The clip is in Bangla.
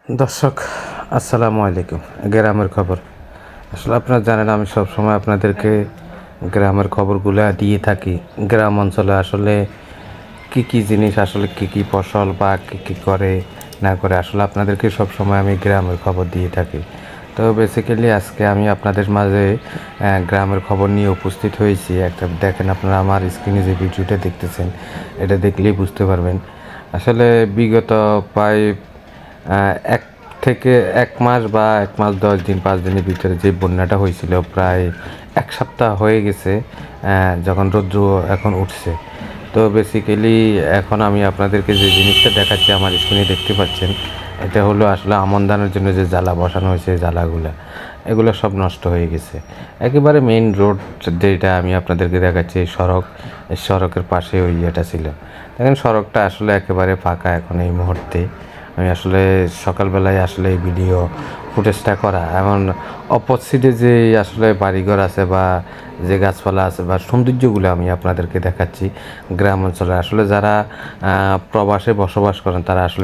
দর্শক আসসালামু আলাইকুম। গ্রামের খবর আসলে আপনারা জানেন আমি সবসময় আপনাদেরকে গ্রামের খবরগুলো দিয়ে থাকি। গ্রাম অঞ্চলে আসলে কি কি জিনিস, আসলে কি কি ফসল বা কী কী করে না করে আসলে আপনাদেরকে সবসময় আমি গ্রামের খবর দিয়ে থাকি। তো বেসিক্যালি আজকে আমি আপনাদের মাঝে গ্রামের খবর নিয়ে উপস্থিত হয়েছি। একটা দেখেন, আপনারা আমার স্ক্রিনে যে ভিডিওটা দেখতেছেন এটা দেখলেই বুঝতে পারবেন। আসলে বিগত প্রায় এক থেকে ১ মাস বা ১ মাস ১০ দিন ৫ দিনের ভিতরে যে বন্যাটা হয়েছিল, প্রায় ১ সপ্তাহ হয়ে গেছে যখন রৌদ্র এখন উঠছে। তো বেসিক্যালি এখন আমি আপনাদেরকে যে জিনিসটা দেখাচ্ছি আমার স্ক্রিনে দেখতে পাচ্ছেন, এটা হলো আসলে আমন ধানের জন্য যে জ্বালা বসানো হয়েছে, জ্বালাগুলা এগুলো সব নষ্ট হয়ে গেছে। একেবারে মেইন রোড যেটা আমি আপনাদেরকে দেখাচ্ছি, এই সড়কের পাশে ওই ইয়েটা ছিল। দেখেন সড়কটা আসলে একেবারে ফাঁকা এখন এই মুহূর্তে। আমি আসলে সকালবেলায় আসলে এই ভিডিও ফুটেজটা করা, এমন অপোজিটে যে আসলে বাড়িঘর আছে বা যে গাছপালা আছে বা সৌন্দর্যগুলো আমি আপনাদেরকে দেখাচ্ছি গ্রাম অঞ্চলে। আসলে যারা প্রবাসে বসবাস করেন তারা আসলে